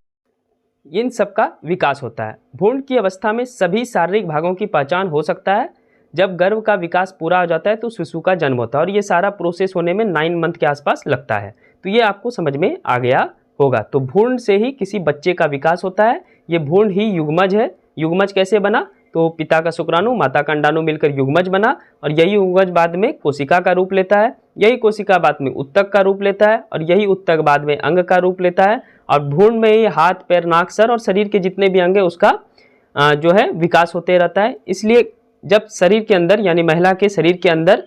इन सब का विकास होता है। भ्रूण की अवस्था में सभी शारीरिक भागों की पहचान हो सकता है। जब गर्भ का विकास पूरा हो जाता है तो शिशु का जन्म होता है और ये सारा प्रोसेस होने में 9 मंथ के आसपास लगता है। तो ये आपको समझ में आ गया होगा। तो भ्रूण से ही किसी बच्चे का विकास होता है, ये भ्रूण ही युग्मज है। युग्मज कैसे बना, तो पिता का शुक्राणु माता का अंडाणु मिलकर युग्मज बना और यही युग्मज बाद में कोशिका का रूप लेता है, यही कोशिका बाद में उत्तक का रूप लेता है और यही उत्तक बाद में अंग का रूप लेता है और भ्रूण में ही हाथ, पैर, नाक, सर और शरीर के जितने भी अंग है उसका जो है विकास होते रहता है। इसलिए जब शरीर के अंदर यानी महिला के शरीर के अंदर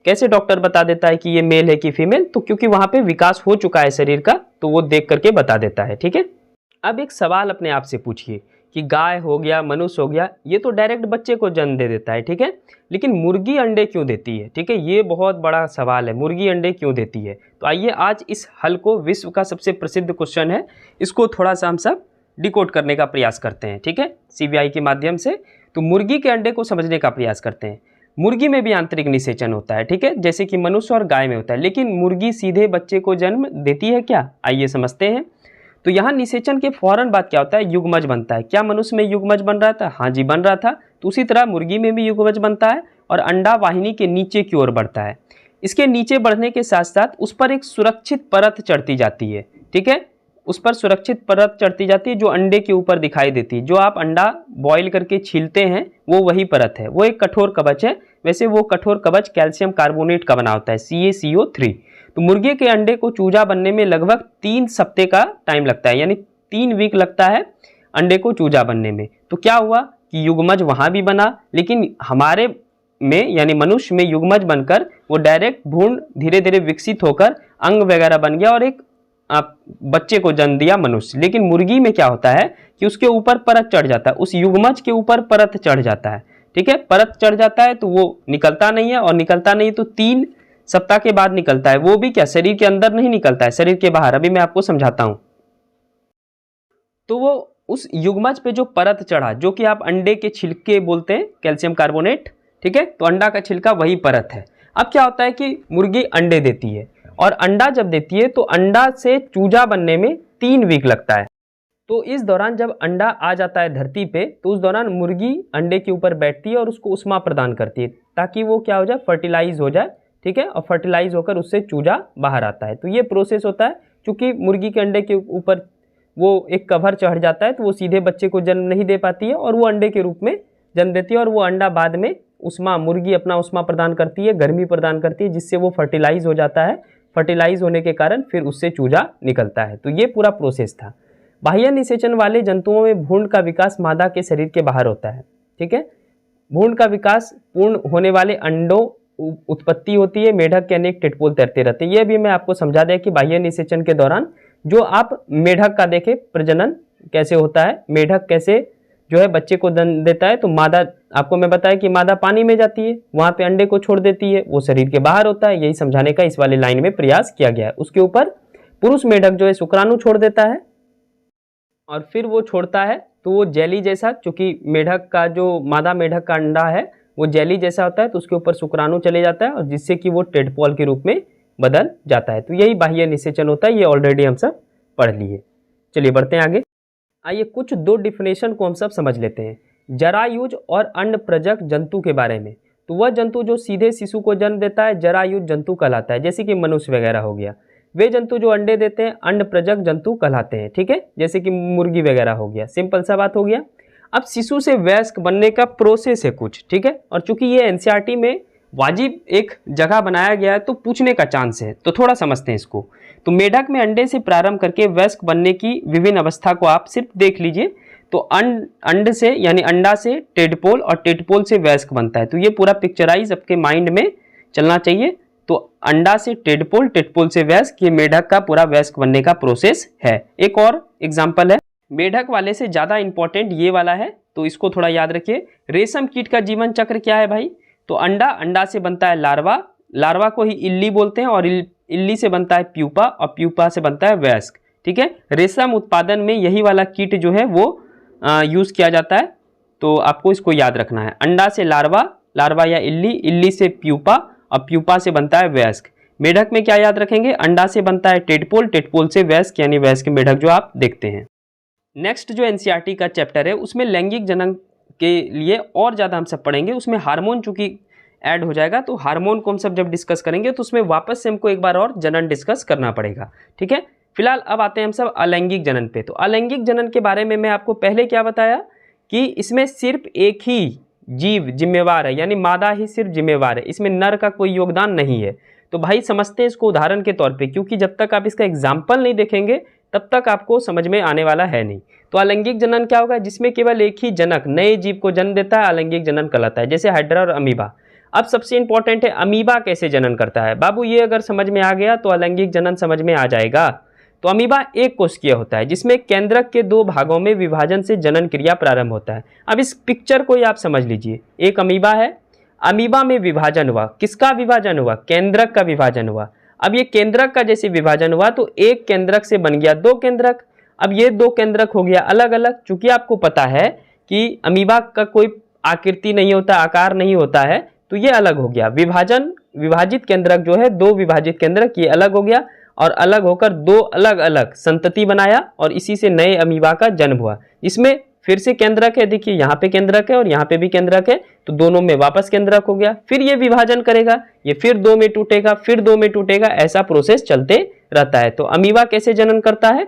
कैसे डॉक्टर बता देता है कि ये मेल है कि फीमेल, तो क्योंकि वहां पे विकास हो चुका है शरीर का, तो वो देख करके बता देता है, ठीक है। अब एक सवाल अपने आप से पूछिए, कि गाय हो गया, मनुष्य हो गया, ये तो डायरेक्ट बच्चे को जन्म दे देता है, ठीक है। लेकिन मुर्गी अंडे क्यों देती है, ठीक है, ये बहुत बड़ा सवाल है, मुर्गी अंडे क्यों देती है। तो आइए आज इस हल को, विश्व का सबसे प्रसिद्ध क्वेश्चन है, इसको थोड़ा सा हम सब डिकोड करने का प्रयास करते हैं, ठीक है, सीबीआई के माध्यम से। तो मुर्गी के अंडे को समझने का प्रयास करते हैं। मुर्गी में भी आंतरिक निषेचन होता है, ठीक है, जैसे कि मनुष्य और गाय में होता है, लेकिन मुर्गी सीधे बच्चे को जन्म देती है क्या, आइए समझते हैं। तो यहाँ निषेचन के फौरन बाद क्या होता है, युग्मज बनता है। क्या मनुष्य में युग्मज बन रहा था, हाँ जी बन रहा था। तो उसी तरह मुर्गी में भी युग्मज बनता है और अंडा वाहिनी के नीचे की ओर बढ़ता है। इसके नीचे बढ़ने के साथ साथ उस पर एक सुरक्षित परत चढ़ती जाती है, ठीक है, उस पर सुरक्षित परत चढ़ती जाती है जो अंडे के ऊपर दिखाई देती है। जो आप अंडा बॉईल करके छीलते हैं वो वही परत है, वो एक कठोर कवच है। वैसे वो कठोर कवच कैल्शियम कार्बोनेट का बना होता है, CaCO3। तो मुर्गे के अंडे को चूजा बनने में लगभग 3 सप्ताह का टाइम लगता है, यानी 3 वीक लगता है अंडे को चूजा बनने में। तो क्या हुआ कि युग्मज वहां भी बना, लेकिन हमारे में यानी मनुष्य में युग्मज बनकर वो डायरेक्ट भ्रूण धीरे धीरे विकसित होकर अंग वगैरह बन गया और एक बच्चे को जन्म दिया मनुष्य। लेकिन मुर्गी में क्या होता है कि उसके ऊपर परत चढ़ जाता है, उस युग्मज के ऊपर परत चढ़ जाता है, ठीक है, परत चढ़ जाता है तो वो निकलता नहीं है, और निकलता नहीं तो 3 सप्ताह के बाद निकलता है। वो भी क्या, शरीर के अंदर नहीं निकलता है, शरीर के बाहर। अभी मैं आपको समझाता हूं। तो वो उस युग्मज पे जो परत चढ़ा, जो कि आप अंडे के छिलके बोलते हैं, कैल्शियम कार्बोनेट, ठीक है, तो अंडा का छिलका वही परत है। अब क्या होता है कि मुर्गी अंडे देती है, और अंडा जब देती है तो अंडा से चूजा बनने में 3 वीक लगता है। तो इस दौरान जब अंडा आ जाता है धरती पे, तो उस दौरान मुर्गी अंडे के ऊपर बैठती है और उसको उष्मा प्रदान करती है, ताकि वो क्या हो जाए, फर्टिलाइज हो जाए, ठीक है, और फर्टिलाइज होकर उससे चूजा बाहर आता है। तो ये प्रोसेस होता है। चूंकि मुर्गी के अंडे के ऊपर वो एक कवर चढ़ जाता है, तो वो सीधे बच्चे को जन्म नहीं दे पाती है, और वो अंडे के रूप में जन्म देती है, और वो अंडा बाद में उष्मा, मुर्गी अपना उष्मा प्रदान करती है, गर्मी प्रदान करती है, जिससे वो फर्टिलाइज हो जाता है। फर्टिलाइज होने के कारण फिर उससे चूजा निकलता है। तो ये पूरा प्रोसेस था। बाह्य निषेचन वाले जंतुओं में भ्रूण का विकास मादा के शरीर के बाहर होता है, ठीक है। भ्रूण का विकास पूर्ण होने वाले अंडों उत्पत्ति होती है, मेढक के अनेक टेटपोल तैरते रहते हैं। ये भी मैं आपको समझा दिया कि बाह्य निषेचन के दौरान जो आप मेढक का देखें प्रजनन कैसे होता है, मेढक कैसे जो है बच्चे को जन्म देता है। तो मादा, आपको मैं बताया कि मादा पानी में जाती है, वहां पे अंडे को छोड़ देती है, वो शरीर के बाहर होता है। यही समझाने का इस वाली लाइन में प्रयास किया गया है। उसके ऊपर पुरुष मेढक जो है शुक्राणु छोड़ देता है, और फिर वो छोड़ता है तो वो जेली जैसा, चूंकि मेढक का जो मादा मेढक का अंडा है वो जेली जैसा होता है, तो उसके ऊपर शुक्राणु चले जाता है, और जिससे कि वो टेडपोल के रूप में बदल जाता है। तो यही बाह्य निषेचन होता है। ये ऑलरेडी हम सब पढ़ लिए। चलिए बढ़ते हैं आगे। आइए कुछ 2 डिफिनेशन को हम सब समझ लेते हैं, जरायुज और अंडप्रजक जंतु के बारे में। तो वह जंतु जो सीधे शिशु को जन्म देता है जरायुज जंतु कहलाता है, जैसे कि मनुष्य वगैरह हो गया। वे जंतु जो अंडे देते हैं अंडप्रजक जंतु कहलाते हैं, ठीक है, जैसे कि मुर्गी वगैरह हो गया। सिंपल सा बात हो गया। अब शिशु से वयस्क बनने का प्रोसेस है कुछ, ठीक है, और चूंकि ये एनसीईआरटी में वाजिब एक जगह बनाया गया है तो पूछने का चांस है, तो थोड़ा समझते हैं इसको। तो मेढक में अंडे से प्रारंभ करके वयस्क बनने की विभिन्न अवस्था को आप सिर्फ देख लीजिए। तो अंड से यानी अंडा से टेडपोल, और टेडपोल से वयस्क बनता है। तो ये पूरा पिक्चराइज आपके माइंड में चलना चाहिए। तो अंडा से टेडपोल, टेडपोल से वयस्क, ये मेढक का पूरा वयस्क बनने का प्रोसेस है। एक और एग्जाम्पल है, मेढक वाले से ज़्यादा इंपॉर्टेंट ये वाला है, तो इसको थोड़ा याद रखिए। रेशम कीट का जीवन चक्र क्या है भाई, तो अंडा से बनता है लार्वा, लार्वा को ही इल्ली बोलते हैं, और इल्ली से बनता है प्यूपा, और प्यूपा से बनता है वयस्क, ठीक है। रेशम उत्पादन में यही वाला कीट जो है वो यूज़ किया जाता है। तो आपको इसको याद रखना है, अंडा से लार्वा, लार्वा या इल्ली, इल्ली से प्यूपा, और प्यूपा से बनता है वयस्क। मेढक में क्या याद रखेंगे, अंडा से बनता है टेडपोल, टेडपोल से वयस्क यानी वयस्क मेढक जो आप देखते हैं। नेक्स्ट जो एनसीईआरटी का चैप्टर है उसमें लैंगिक जनन के लिए और ज़्यादा हम सब पढ़ेंगे। उसमें हार्मोन चूंकि ऐड हो जाएगा, तो हार्मोन को हम सब जब डिस्कस करेंगे तो उसमें वापस से हमको एक बार और जनन डिस्कस करना पड़ेगा, ठीक है। फिलहाल अब आते हैं हम सब अलैंगिक जनन पे। तो अलैंगिक जनन के बारे में मैं आपको पहले क्या बताया कि इसमें सिर्फ एक ही जीव जिम्मेवार है, यानी मादा ही सिर्फ जिम्मेवार है, इसमें नर का कोई योगदान नहीं है। तो भाई समझते हैं इसको उदाहरण के तौर पे, क्योंकि जब तक आप इसका एग्जाम्पल नहीं देखेंगे तब तक आपको समझ में आने वाला है नहीं। तो अलैंगिक जनन क्या होगा, जिसमें केवल एक ही जनक नए जीव को जन्म देता है, अलैंगिक जनन कहलाता है, जैसे हाइड्रा और अमीबा। अब सबसे इंपॉर्टेंट है अमीबा कैसे जनन करता है। बाबू ये अगर समझ में आ गया तो अलैंगिक जनन समझ में आ जाएगा। तो अमीबा एक कोशिकीय होता है जिसमें केंद्रक के दो भागों में विभाजन से जनन क्रिया प्रारंभ होता है। अब इस पिक्चर को ही आप समझ लीजिए, एक अमीबा है, अमीबा में विभाजन हुआ, किसका विभाजन हुआ? केंद्रक का विभाजन हुआ। अब ये केंद्रक का जैसे विभाजन हुआ तो एक केंद्रक से बन गया दो केंद्रक। अब ये दो केंद्रक हो गया अलग अलग। चूंकि आपको पता है कि अमीबा का कोई आकृति नहीं होता, आकार नहीं होता है, तो ये अलग हो गया। विभाजित केंद्रक जो है, दो विभाजित केंद्रक, ये अलग हो गया और अलग होकर दो अलग अलग संतति बनाया और इसी से नए अमीबा का जन्म हुआ। इसमें फिर से केंद्रक है, देखिए यहाँ पे केंद्रक है और यहाँ पे भी केंद्रक है, तो दोनों में वापस केंद्रक हो गया। फिर ये विभाजन करेगा, ये फिर दो में टूटेगा, फिर दो में टूटेगा, ऐसा प्रोसेस चलते रहता है। तो अमीबा कैसे जनन करता है?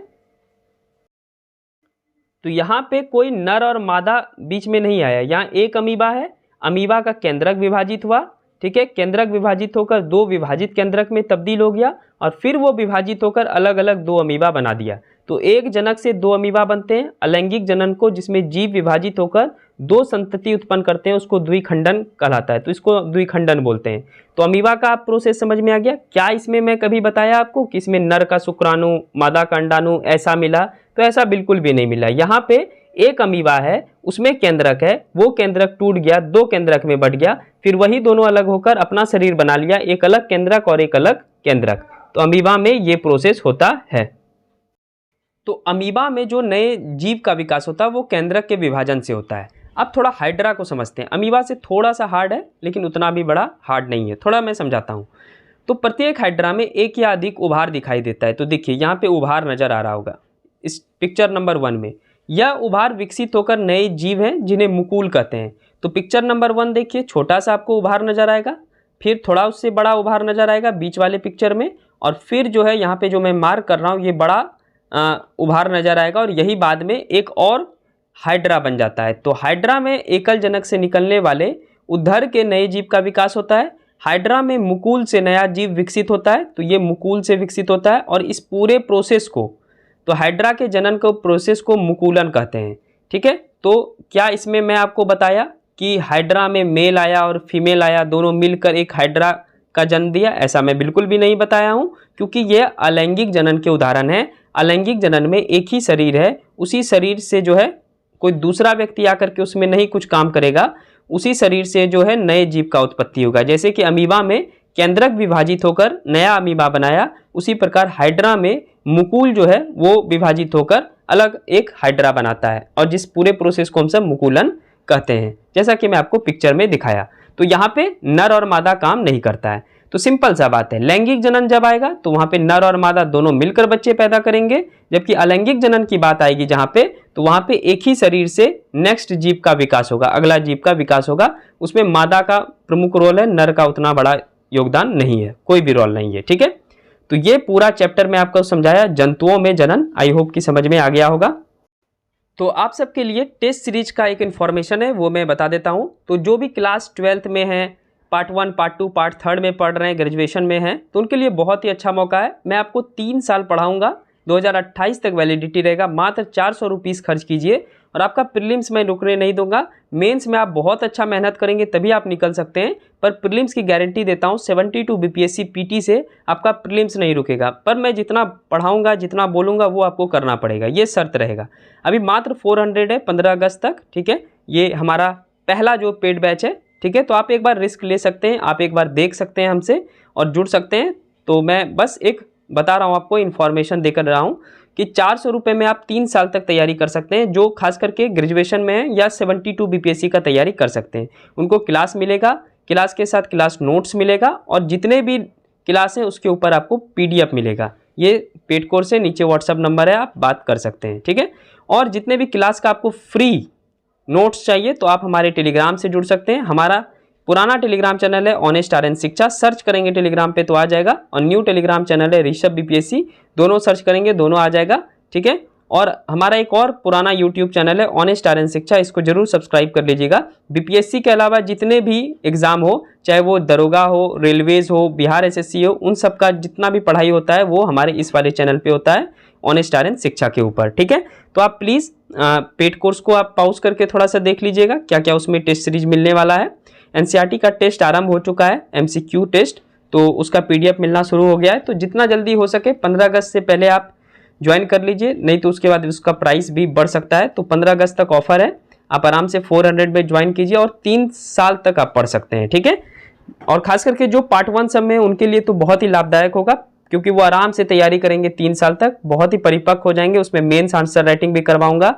तो यहाँ पे कोई नर और मादा बीच में नहीं आया, यहाँ एक अमीबा है, अमीबा का केंद्रक विभाजित हुआ, ठीक है, केंद्रक विभाजित होकर दो विभाजित केंद्रक में तब्दील हो गया और फिर वो विभाजित होकर अलग अलग दो अमीबा बना दिया। तो एक जनक से दो अमीबा बनते हैं। अलैंगिक जनन को, जिसमें जीव विभाजित होकर दो संतति उत्पन्न करते हैं, उसको द्विखंडन कहलाता है, तो इसको द्विखंडन बोलते हैं। तो अमीबा का आप प्रोसेस समझ में आ गया। क्या इसमें मैं कभी बताया आपको कि इसमें नर का शुक्राणु, मादा का अंडाणु ऐसा मिला? तो ऐसा बिल्कुल भी नहीं मिला। यहाँ पे एक अमीबा है, उसमें केंद्रक है, वो केंद्रक टूट गया, दो केंद्रक में बढ़ गया, फिर वही दोनों अलग होकर अपना शरीर बना लिया, एक अलग केंद्रक और एक अलग केंद्रक। तो अमीबा में ये प्रोसेस होता है। तो अमीबा में जो नए जीव का विकास होता है वो केंद्रक के विभाजन से होता है। अब थोड़ा हाइड्रा को समझते हैं। अमीबा से थोड़ा सा हार्ड है लेकिन उतना भी बड़ा हार्ड नहीं है, थोड़ा मैं समझाता हूँ। तो प्रत्येक हाइड्रा में एक या अधिक उभार दिखाई देता है। तो देखिए यहाँ पे उभार नजर आ रहा होगा इस पिक्चर नंबर 1 में। यह उभार विकसित होकर नए जीव हैं जिन्हें मुकुल कहते हैं। तो पिक्चर नंबर 1 देखिए, छोटा सा आपको उभार नजर आएगा, फिर थोड़ा उससे बड़ा उभार नजर आएगा बीच वाले पिक्चर में, और फिर जो है यहाँ पे जो मैं मार्क कर रहा हूँ ये बड़ा उभार नजर आएगा, और यही बाद में एक और हाइड्रा बन जाता है। तो हाइड्रा में एकल जनक से निकलने वाले उद्धर के नए जीव का विकास होता है। हाइड्रा में मुकुल से नया जीव विकसित होता है, तो ये मुकुल से विकसित होता है, और इस पूरे प्रोसेस को, तो हाइड्रा के जनन को प्रोसेस को मुकुलन कहते हैं। ठीक है, तो क्या इसमें मैं आपको बताया कि हाइड्रा में मेल आया और फीमेल आया, दोनों मिलकर एक हाइड्रा का जन्म दिया? ऐसा मैं बिल्कुल भी नहीं बताया हूँ, क्योंकि ये अलैंगिक जनन के उदाहरण है। अलैंगिक जनन में एक ही शरीर है, उसी शरीर से जो है कोई दूसरा व्यक्ति आकर के उसमें नहीं कुछ काम करेगा, उसी शरीर से जो है नए जीव का उत्पत्ति होगा। जैसे कि अमीबा में केंद्रक विभाजित होकर नया अमीबा बनाया, उसी प्रकार हाइड्रा में मुकुल जो है वो विभाजित होकर अलग एक हाइड्रा बनाता है, और जिस पूरे प्रोसेस को हम सब मुकुलन कहते हैं, जैसा कि मैं आपको पिक्चर में दिखाया। तो यहाँ पे नर और मादा काम नहीं करता है। तो सिंपल सा बात है, लैंगिक जनन जब आएगा तो वहाँ पे नर और मादा दोनों मिलकर बच्चे पैदा करेंगे, जबकि अलैंगिक जनन की बात आएगी जहाँ पे, तो वहाँ पे एक ही शरीर से नेक्स्ट जीव का विकास होगा, अगला जीव का विकास होगा। उसमें मादा का प्रमुख रोल है, नर का उतना बड़ा योगदान नहीं है, कोई भी रोल नहीं है। ठीक है, तो ये पूरा चैप्टर में आपको समझाया जंतुओं में जनन। आई होप कि समझ में आ गया होगा। तो आप सबके लिए टेस्ट सीरीज का एक इन्फॉर्मेशन है, वो मैं बता देता हूँ। तो जो भी क्लास 12th में है, पार्ट 1, पार्ट 2, पार्ट 3 में पढ़ रहे हैं, ग्रेजुएशन में हैं, तो उनके लिए बहुत ही अच्छा मौका है। मैं आपको 3 साल पढ़ाऊँगा, 2028 तक वैलिडिटी रहेगा। मात्र 400 रुपीज़ खर्च कीजिए, और आपका प्रीलिम्स मैं रुकने नहीं दूंगा। मेंस में आप बहुत अच्छा मेहनत करेंगे तभी आप निकल सकते हैं, पर प्रीलिम्स की गारंटी देता हूँ 72 बीपीएससी पीटी से आपका प्रीलिम्स नहीं रुकेगा। पर मैं जितना पढ़ाऊंगा, जितना बोलूँगा वो आपको करना पड़ेगा, ये शर्त रहेगा। अभी मात्र 400 है 15 अगस्त तक। ठीक है, ये हमारा पहला जो पेड बैच है। ठीक है, तो आप एक बार रिस्क ले सकते हैं, आप एक बार देख सकते हैं हमसे और जुड़ सकते हैं। तो मैं बस एक बता रहा हूँ आपको, इन्फॉर्मेशन देकर रहा हूँ कि 400 रुपये में आप 3 साल तक तैयारी कर सकते हैं, जो खास करके ग्रेजुएशन में है या 72 बीपीएससी का तैयारी कर सकते हैं। उनको क्लास मिलेगा, क्लास के साथ क्लास नोट्स मिलेगा, और जितने भी क्लास हैं उसके ऊपर आपको पीडीएफ मिलेगा। ये पेड कोर्स है, नीचे व्हाट्सअप नंबर है, आप बात कर सकते हैं। ठीक है, और जितने भी क्लास का आपको फ्री नोट्स चाहिए तो आप हमारे टेलीग्राम से जुड़ सकते हैं। हमारा पुराना टेलीग्राम चैनल है ऑनेस्ट आर्यन शिक्षा, सर्च करेंगे टेलीग्राम पे तो आ जाएगा, और न्यू टेलीग्राम चैनल है ऋषभ बीपीएससी, दोनों सर्च करेंगे दोनों आ जाएगा। ठीक है, और हमारा एक और पुराना यूट्यूब चैनल है ऑनेस्ट आर्यन शिक्षा, इसको जरूर सब्सक्राइब कर लीजिएगा। बीपीएससी के अलावा जितने भी एग्जाम हो, चाहे वो दरोगा हो, रेलवेज हो, बिहार एसएससी हो, उन सब का जितना भी पढ़ाई होता है वो हमारे इस वाले चैनल पे होता है, ऑनेस्ट आर्यन शिक्षा के ऊपर। ठीक है, तो आप प्लीज़ पेड कोर्स को आप पॉज करके थोड़ा सा देख लीजिएगा क्या क्या उसमें टेस्ट सीरीज मिलने वाला है। एनसीईआरटी का टेस्ट आरंभ हो चुका है, एमसीक्यू टेस्ट, तो उसका पीडीएफ मिलना शुरू हो गया है। तो जितना जल्दी हो सके 15 अगस्त से पहले आप ज्वाइन कर लीजिए, नहीं तो उसके बाद उसका प्राइस भी बढ़ सकता है। तो 15 अगस्त तक ऑफर है, आप आराम से 400 में ज्वाइन कीजिए और 3 साल तक आप पढ़ सकते हैं, ठीक है। और खास करके जो पार्ट 1 सब में उनके लिए तो बहुत ही लाभदायक होगा, क्योंकि वो आराम से तैयारी करेंगे 3 साल तक, बहुत ही परिपक्व हो जाएंगे। उसमें मेंस आंसर राइटिंग भी करवाऊंगा,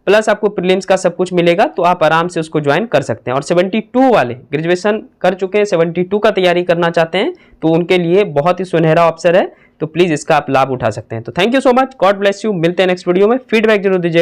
प्लस आपको प्रीलिम्स का सब कुछ मिलेगा, तो आप आराम से उसको ज्वाइन कर सकते हैं। और 72 वाले ग्रेजुएशन कर चुके हैं, 72 का तैयारी करना चाहते हैं, तो उनके लिए बहुत ही सुनहरा अवसर है, तो प्लीज़ इसका आप लाभ उठा सकते हैं। तो thank you so much, God bless you, मिलते हैं नेक्स्ट वीडियो में, फीडबैक जरूर दीजिएगा।